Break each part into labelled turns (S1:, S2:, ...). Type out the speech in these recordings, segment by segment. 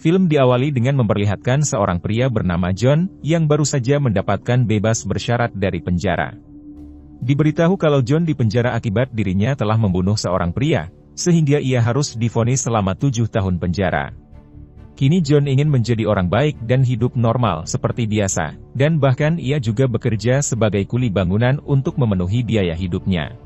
S1: Film diawali dengan memperlihatkan seorang pria bernama John, yang baru saja mendapatkan bebas bersyarat dari penjara. Diberitahu kalau John dipenjara akibat dirinya telah membunuh seorang pria, sehingga ia harus divonis selama 7 tahun penjara. Kini John ingin menjadi orang baik dan hidup normal seperti biasa, dan bahkan ia juga bekerja sebagai kuli bangunan untuk memenuhi biaya hidupnya.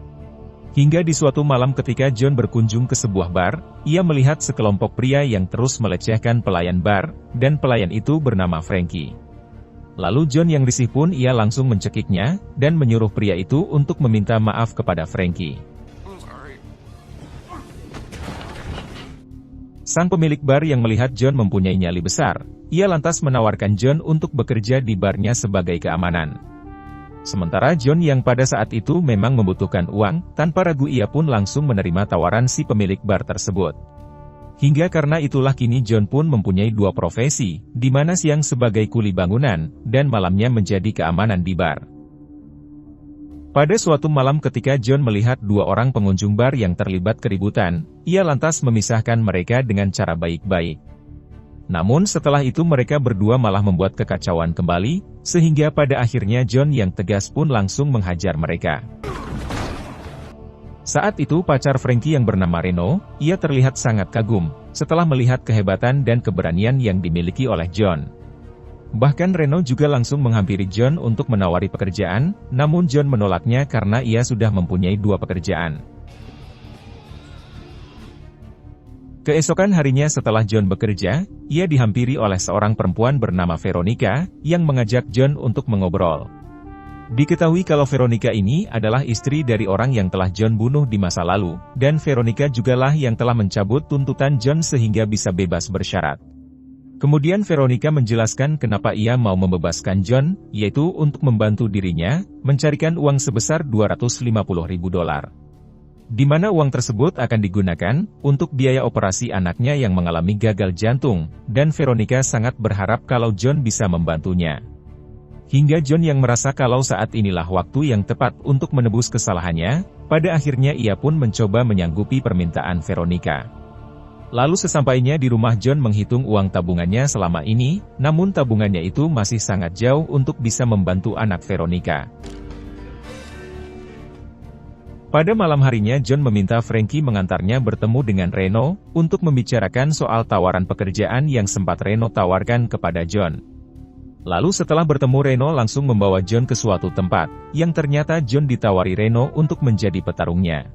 S1: Hingga di suatu malam ketika John berkunjung ke sebuah bar, ia melihat sekelompok pria yang terus melecehkan pelayan bar, dan pelayan itu bernama Frankie. Lalu John yang risih pun ia langsung mencekiknya, dan menyuruh pria itu untuk meminta maaf kepada Frankie. Sang pemilik bar yang melihat John mempunyai nyali besar, ia lantas menawarkan John untuk bekerja di barnya sebagai keamanan. Sementara John yang pada saat itu memang membutuhkan uang, tanpa ragu ia pun langsung menerima tawaran si pemilik bar tersebut. Hingga karena itulah kini John pun mempunyai 2 profesi, di mana siang sebagai kuli bangunan, dan malamnya menjadi keamanan di bar. Pada suatu malam ketika John melihat 2 orang pengunjung bar yang terlibat keributan, ia lantas memisahkan mereka dengan cara baik-baik. Namun setelah itu mereka berdua malah membuat kekacauan kembali, sehingga pada akhirnya John yang tegas pun langsung menghajar mereka. Saat itu pacar Frankie yang bernama Reno, ia terlihat sangat kagum, setelah melihat kehebatan dan keberanian yang dimiliki oleh John. Bahkan Reno juga langsung menghampiri John untuk menawari pekerjaan, namun John menolaknya karena ia sudah mempunyai 2 pekerjaan. Keesokan harinya setelah John bekerja, ia dihampiri oleh seorang perempuan bernama Veronica, yang mengajak John untuk mengobrol. Diketahui kalau Veronica ini adalah istri dari orang yang telah John bunuh di masa lalu, dan Veronica jugalah yang telah mencabut tuntutan John sehingga bisa bebas bersyarat. Kemudian Veronica menjelaskan kenapa ia mau membebaskan John, yaitu untuk membantu dirinya, mencarikan uang sebesar $250.000. Di mana uang tersebut akan digunakan untuk biaya operasi anaknya yang mengalami gagal jantung, dan Veronica sangat berharap kalau John bisa membantunya. Hingga John yang merasa kalau saat inilah waktu yang tepat untuk menebus kesalahannya, pada akhirnya ia pun mencoba menyanggupi permintaan Veronica. Lalu sesampainya di rumah John menghitung uang tabungannya selama ini, namun tabungannya itu masih sangat jauh untuk bisa membantu anak Veronica. Pada malam harinya John meminta Frankie mengantarnya bertemu dengan Reno, untuk membicarakan soal tawaran pekerjaan yang sempat Reno tawarkan kepada John. Lalu setelah bertemu Reno langsung membawa John ke suatu tempat, yang ternyata John ditawari Reno untuk menjadi petarungnya.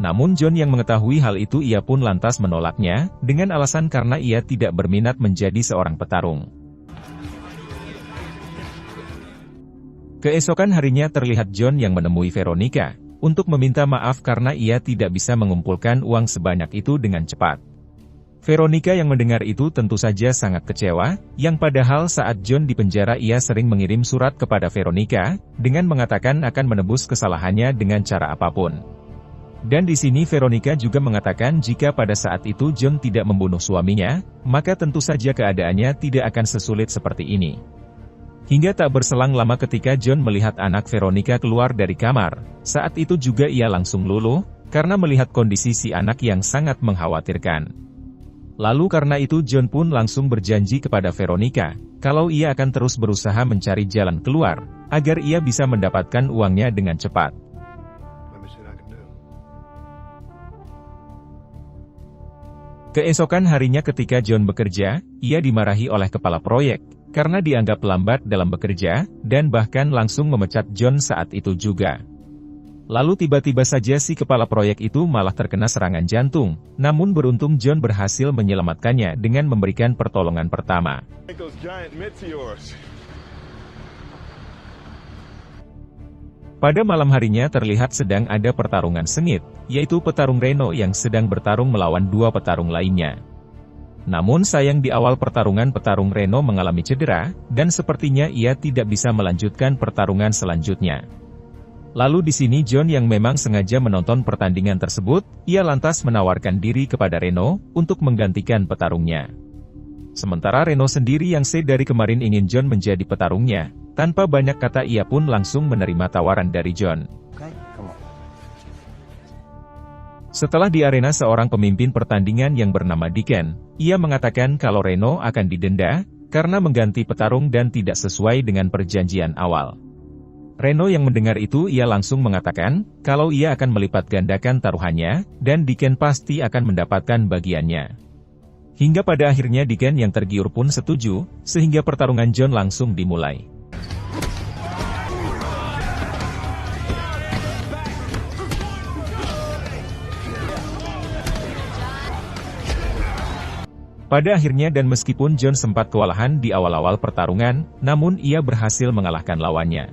S1: Namun John yang mengetahui hal itu ia pun lantas menolaknya, dengan alasan karena ia tidak berminat menjadi seorang petarung. Keesokan harinya terlihat John yang menemui Veronica, untuk meminta maaf karena ia tidak bisa mengumpulkan uang sebanyak itu dengan cepat. Veronica yang mendengar itu tentu saja sangat kecewa, yang padahal saat John dipenjara ia sering mengirim surat kepada Veronica, dengan mengatakan akan menebus kesalahannya dengan cara apapun. Dan di sini Veronica juga mengatakan jika pada saat itu John tidak membunuh suaminya, maka tentu saja keadaannya tidak akan sesulit seperti ini. Hingga tak berselang lama ketika John melihat anak Veronica keluar dari kamar, saat itu juga ia langsung luluh, karena melihat kondisi si anak yang sangat mengkhawatirkan. Lalu karena itu John pun langsung berjanji kepada Veronica, kalau ia akan terus berusaha mencari jalan keluar, agar ia bisa mendapatkan uangnya dengan cepat. Keesokan harinya ketika John bekerja, ia dimarahi oleh kepala proyek, karena dianggap lambat dalam bekerja, dan bahkan langsung memecat John saat itu juga. Lalu tiba-tiba saja si kepala proyek itu malah terkena serangan jantung, namun beruntung John berhasil menyelamatkannya dengan memberikan pertolongan pertama. Pada malam harinya terlihat sedang ada pertarungan sengit, yaitu petarung Reno yang sedang bertarung melawan 2 petarung lainnya. Namun sayang di awal pertarungan petarung Reno mengalami cedera, dan sepertinya ia tidak bisa melanjutkan pertarungan selanjutnya. Lalu di sini John yang memang sengaja menonton pertandingan tersebut, ia lantas menawarkan diri kepada Reno, untuk menggantikan petarungnya. Sementara Reno sendiri yang dari kemarin ingin John menjadi petarungnya, tanpa banyak kata ia pun langsung menerima tawaran dari John. Setelah di arena seorang pemimpin pertandingan yang bernama Deacon, ia mengatakan kalau Reno akan didenda, karena mengganti petarung dan tidak sesuai dengan perjanjian awal. Reno yang mendengar itu ia langsung mengatakan, kalau ia akan melipat gandakan taruhannya, dan Deacon pasti akan mendapatkan bagiannya. Hingga pada akhirnya Deacon yang tergiur pun setuju, sehingga pertarungan John langsung dimulai. Pada akhirnya dan meskipun John sempat kewalahan di awal-awal pertarungan, namun ia berhasil mengalahkan lawannya.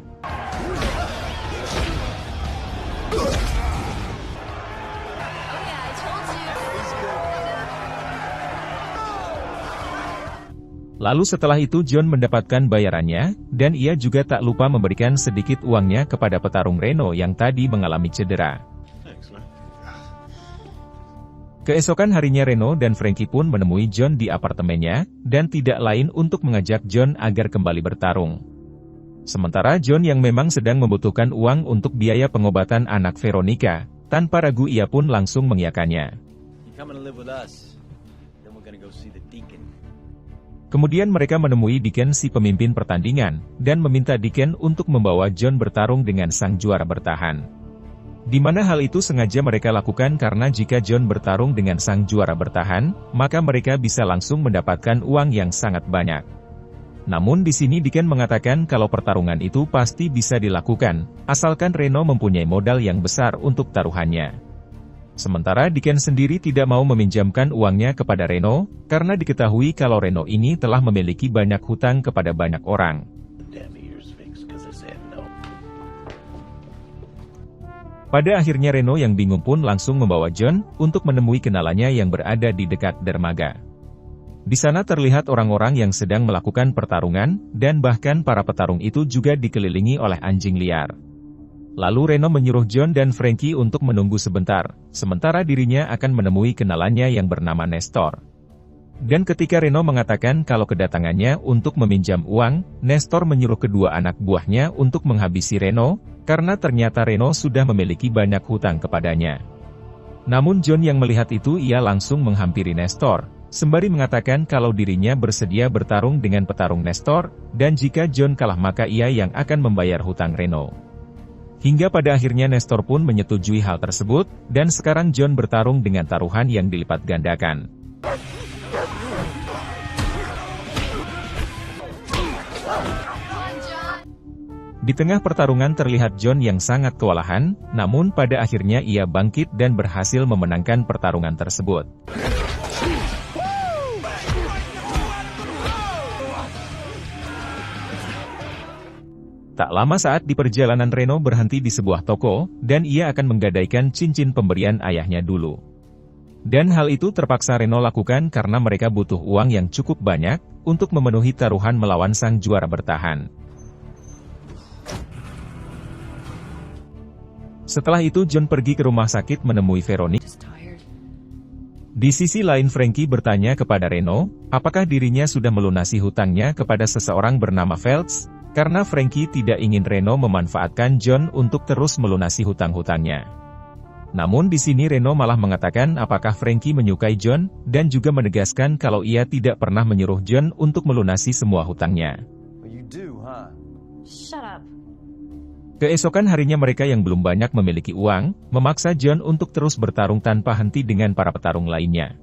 S1: Lalu setelah itu John mendapatkan bayarannya, dan ia juga tak lupa memberikan sedikit uangnya kepada petarung Reno yang tadi mengalami cedera. Keesokan harinya Reno dan Frankie pun menemui John di apartemennya, dan tidak lain untuk mengajak John agar kembali bertarung. Sementara John yang memang sedang membutuhkan uang untuk biaya pengobatan anak Veronica, tanpa ragu ia pun langsung mengiyakannya. Kemudian mereka menemui Deacon si pemimpin pertandingan, dan meminta Deacon untuk membawa John bertarung dengan sang juara bertahan. Di mana hal itu sengaja mereka lakukan karena jika John bertarung dengan sang juara bertahan, maka mereka bisa langsung mendapatkan uang yang sangat banyak. Namun di sini Deacon mengatakan kalau pertarungan itu pasti bisa dilakukan, asalkan Reno mempunyai modal yang besar untuk taruhannya. Sementara Deacon sendiri tidak mau meminjamkan uangnya kepada Reno, karena diketahui kalau Reno ini telah memiliki banyak hutang kepada banyak orang. Pada akhirnya Reno yang bingung pun langsung membawa John untuk menemui kenalannya yang berada di dekat dermaga. Di sana terlihat orang-orang yang sedang melakukan pertarungan, dan bahkan para petarung itu juga dikelilingi oleh anjing liar. Lalu Reno menyuruh John dan Frankie untuk menunggu sebentar, sementara dirinya akan menemui kenalannya yang bernama Nestor. Dan ketika Reno mengatakan kalau kedatangannya untuk meminjam uang, Nestor menyuruh kedua anak buahnya untuk menghabisi Reno, karena ternyata Reno sudah memiliki banyak hutang kepadanya. Namun John yang melihat itu ia langsung menghampiri Nestor, sembari mengatakan kalau dirinya bersedia bertarung dengan petarung Nestor, dan jika John kalah maka ia yang akan membayar hutang Reno. Hingga pada akhirnya Nestor pun menyetujui hal tersebut, dan sekarang John bertarung dengan taruhan yang dilipat gandakan. Di tengah pertarungan terlihat John yang sangat kewalahan, namun pada akhirnya ia bangkit dan berhasil memenangkan pertarungan tersebut. Tak lama saat di perjalanan Reno berhenti di sebuah toko, dan ia akan menggadaikan cincin pemberian ayahnya dulu. Dan hal itu terpaksa Reno lakukan karena mereka butuh uang yang cukup banyak, untuk memenuhi taruhan melawan sang juara bertahan. Setelah itu John pergi ke rumah sakit menemui Veronica. Di sisi lain Frankie bertanya kepada Reno, apakah dirinya sudah melunasi hutangnya kepada seseorang bernama Phelps, karena Frankie tidak ingin Reno memanfaatkan John untuk terus melunasi hutang-hutangnya. Namun di sini Reno malah mengatakan apakah Frankie menyukai John, dan juga menegaskan kalau ia tidak pernah menyuruh John untuk melunasi semua hutangnya.
S2: Shut up.
S1: Keesokan harinya mereka yang belum banyak memiliki uang, memaksa John untuk terus bertarung tanpa henti dengan para petarung lainnya.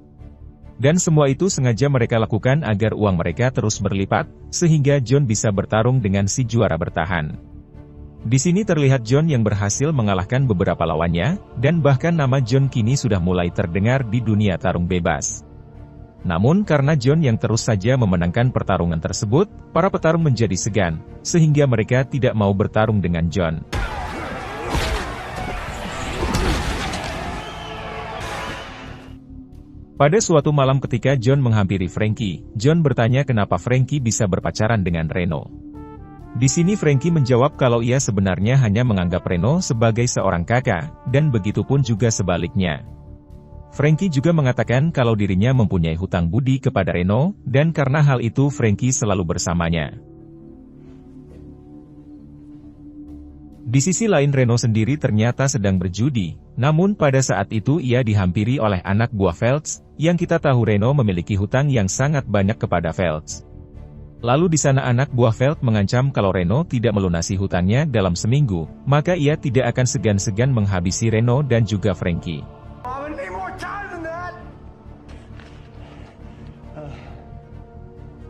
S1: Dan semua itu sengaja mereka lakukan agar uang mereka terus berlipat, sehingga John bisa bertarung dengan si juara bertahan. Di sini terlihat John yang berhasil mengalahkan beberapa lawannya, dan bahkan nama John kini sudah mulai terdengar di dunia tarung bebas. Namun karena John yang terus saja memenangkan pertarungan tersebut, para petarung menjadi segan, sehingga mereka tidak mau bertarung dengan John. Pada suatu malam ketika John menghampiri Frankie, John bertanya kenapa Frankie bisa berpacaran dengan Reno. Di sini Frankie menjawab kalau ia sebenarnya hanya menganggap Reno sebagai seorang kakak, dan begitu pun juga sebaliknya. Frankie juga mengatakan kalau dirinya mempunyai hutang budi kepada Reno, dan karena hal itu Frankie selalu bersamanya. Di sisi lain Reno sendiri ternyata sedang berjudi, namun pada saat itu ia dihampiri oleh anak buah Feltz, yang kita tahu Reno memiliki hutang yang sangat banyak kepada Feltz. Lalu di sana anak buah Feltz mengancam kalau Reno tidak melunasi hutangnya dalam seminggu, maka ia tidak akan segan-segan menghabisi Reno dan juga Frankie.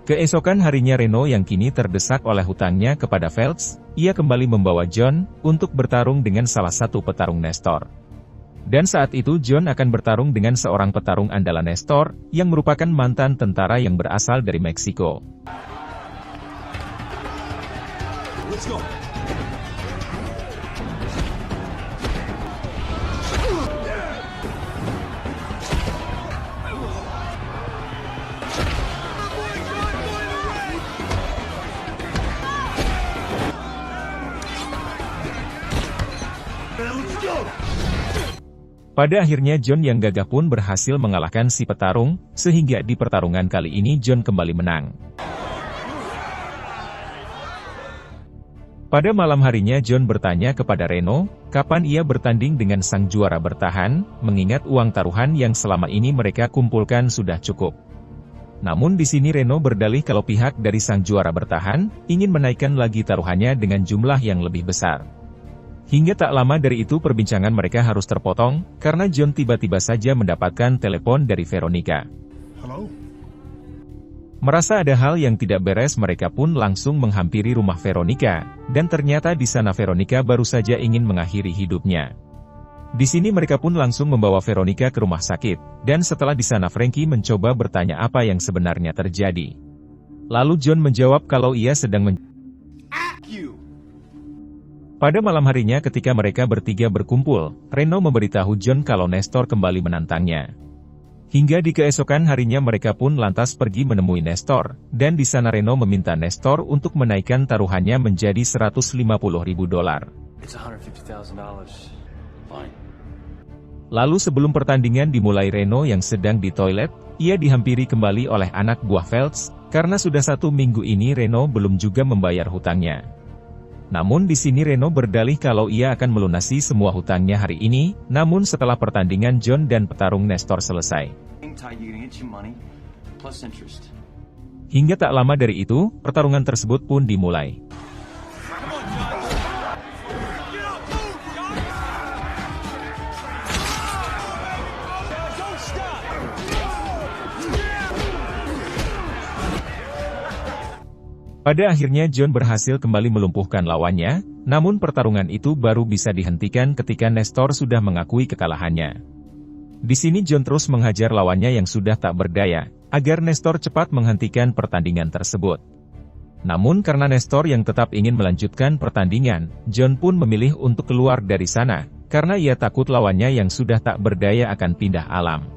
S1: Keesokan harinya Reno yang kini terdesak oleh hutangnya kepada Feltz, ia kembali membawa John untuk bertarung dengan salah satu petarung Nestor. Dan saat itu John akan bertarung dengan seorang petarung andalan Nestor, yang merupakan mantan tentara yang berasal dari Meksiko. Let's go. Pada akhirnya John yang gagah pun berhasil mengalahkan si petarung, sehingga di pertarungan kali ini John kembali menang. Pada malam harinya John bertanya kepada Reno, kapan ia bertanding dengan sang juara bertahan, mengingat uang taruhan yang selama ini mereka kumpulkan sudah cukup. Namun di sini Reno berdalih kalau pihak dari sang juara bertahan, ingin menaikkan lagi taruhannya dengan jumlah yang lebih besar. Hingga tak lama dari itu perbincangan mereka harus terpotong, karena John tiba-tiba saja mendapatkan telepon dari Veronica. Halo? Merasa ada hal yang tidak beres mereka pun langsung menghampiri rumah Veronica, dan ternyata di sana Veronica baru saja ingin mengakhiri hidupnya. Di sini mereka pun langsung membawa Veronica ke rumah sakit, dan setelah di sana Frankie mencoba bertanya apa yang sebenarnya terjadi. Lalu John menjawab kalau ia sedang Pada malam harinya ketika mereka bertiga berkumpul, Reno memberitahu John kalau Nestor kembali menantangnya. Hingga di keesokan harinya mereka pun lantas pergi menemui Nestor, dan di sana Reno meminta Nestor untuk menaikkan taruhannya menjadi $150.000. Lalu sebelum pertandingan dimulai Reno yang sedang di toilet, ia dihampiri kembali oleh anak buah Feltz, karena sudah 1 minggu ini Reno belum juga membayar hutangnya. Namun di sini Reno berdalih kalau ia akan melunasi semua hutangnya hari ini, namun setelah pertandingan John dan petarung Nestor selesai. Hingga tak lama dari itu, pertarungan tersebut pun dimulai. Pada akhirnya John berhasil kembali melumpuhkan lawannya, namun pertarungan itu baru bisa dihentikan ketika Nestor sudah mengakui kekalahannya. Di sini John terus menghajar lawannya yang sudah tak berdaya, agar Nestor cepat menghentikan pertandingan tersebut. Namun karena Nestor yang tetap ingin melanjutkan pertandingan, John pun memilih untuk keluar dari sana, karena ia takut lawannya yang sudah tak berdaya akan pindah alam.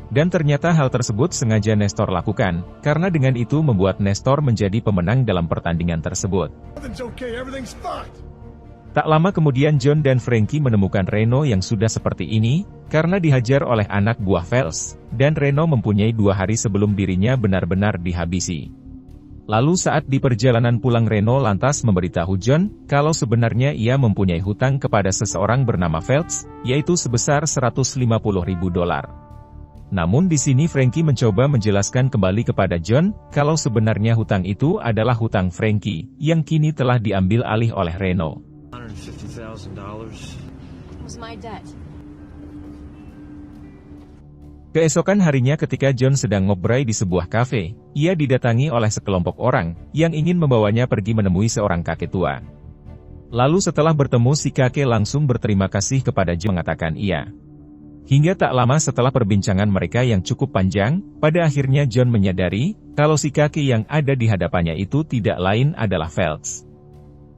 S1: Dan ternyata hal tersebut sengaja Nestor lakukan, karena dengan itu membuat Nestor menjadi pemenang dalam pertandingan tersebut. Tak lama kemudian John dan Frankie menemukan Reno yang sudah seperti ini, karena dihajar oleh anak buah Feltz, dan Reno mempunyai 2 hari sebelum dirinya benar-benar dihabisi. Lalu saat di perjalanan pulang Reno lantas memberitahu John, kalau sebenarnya ia mempunyai hutang kepada seseorang bernama Feltz, yaitu sebesar $150.000. Namun di sini Frankie mencoba menjelaskan kembali kepada John, kalau sebenarnya hutang itu adalah hutang Frankie, yang kini telah diambil alih oleh Reno. Keesokan harinya ketika John sedang ngobrol di sebuah kafe, ia didatangi oleh sekelompok orang, yang ingin membawanya pergi menemui seorang kakek tua. Lalu setelah bertemu si kakek langsung berterima kasih kepada John mengatakan iya. Hingga tak lama setelah perbincangan mereka yang cukup panjang, pada akhirnya John menyadari, kalau si kakek yang ada di hadapannya itu tidak lain adalah Feltz.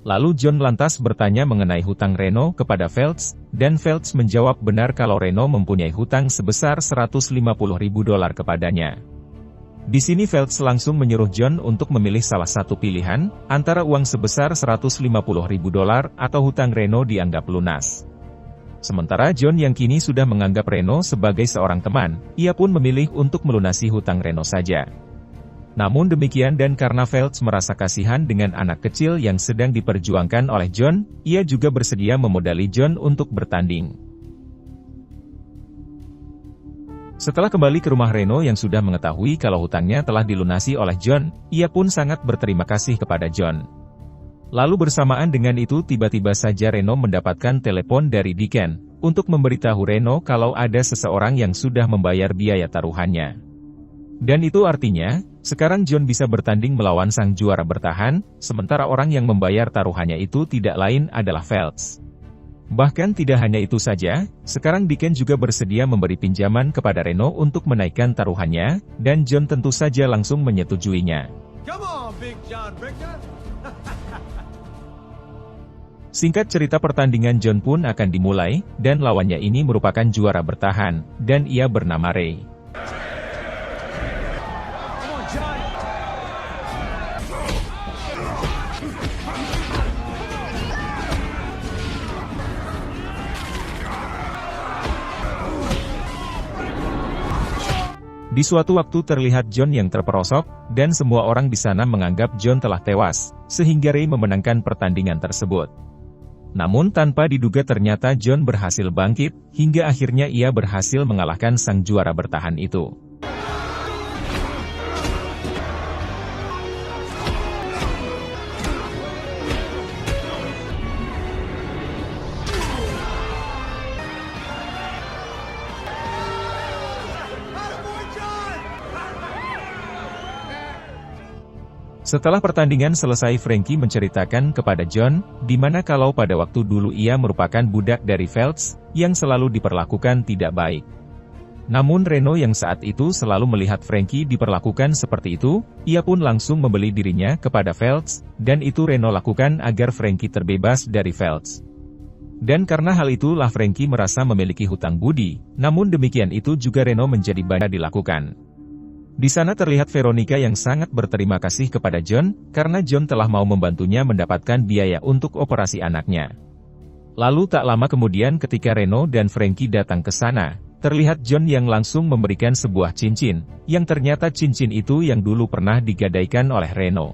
S1: Lalu John lantas bertanya mengenai hutang Reno kepada Feltz, dan Feltz menjawab benar kalau Reno mempunyai hutang sebesar $150.000 kepadanya. Di sini Feltz langsung menyuruh John untuk memilih salah satu pilihan, antara uang sebesar $150.000 atau hutang Reno dianggap lunas. Sementara John yang kini sudah menganggap Reno sebagai seorang teman, ia pun memilih untuk melunasi hutang Reno saja. Namun demikian dan karena Phelps merasa kasihan dengan anak kecil yang sedang diperjuangkan oleh John, ia juga bersedia memodali John untuk bertanding. Setelah kembali ke rumah Reno yang sudah mengetahui kalau hutangnya telah dilunasi oleh John, ia pun sangat berterima kasih kepada John. Lalu bersamaan dengan itu tiba-tiba saja Reno mendapatkan telepon dari Deacon, untuk memberitahu Reno kalau ada seseorang yang sudah membayar biaya taruhannya. Dan itu artinya, sekarang John bisa bertanding melawan sang juara bertahan, sementara orang yang membayar taruhannya itu tidak lain adalah Phelps. Bahkan tidak hanya itu saja, sekarang Deacon juga bersedia memberi pinjaman kepada Reno untuk menaikkan taruhannya, dan John tentu saja langsung menyetujuinya.
S2: Come on, Big John Victor.
S1: Singkat cerita pertandingan John pun akan dimulai, dan lawannya ini merupakan juara bertahan, dan ia bernama Ray.
S2: Come on, John.
S1: Di suatu waktu terlihat John yang terperosok, dan semua orang di sana menganggap John telah tewas, sehingga Ray memenangkan pertandingan tersebut. Namun tanpa diduga ternyata John berhasil bangkit, hingga akhirnya ia berhasil mengalahkan sang juara bertahan itu. Setelah pertandingan selesai Frankie menceritakan kepada John, di mana kalau pada waktu dulu ia merupakan budak dari Phelps, yang selalu diperlakukan tidak baik. Namun Reno yang saat itu selalu melihat Frankie diperlakukan seperti itu, ia pun langsung membeli dirinya kepada Phelps, dan itu Reno lakukan agar Frankie terbebas dari Phelps. Dan karena hal itulah Frankie merasa memiliki hutang budi, namun demikian itu juga Reno menjadi banyak dilakukan. Di sana terlihat Veronica yang sangat berterima kasih kepada John, karena John telah mau membantunya mendapatkan biaya untuk operasi anaknya. Lalu tak lama kemudian ketika Reno dan Frankie datang ke sana, terlihat John yang langsung memberikan sebuah cincin, yang ternyata cincin itu yang dulu pernah digadaikan oleh Reno.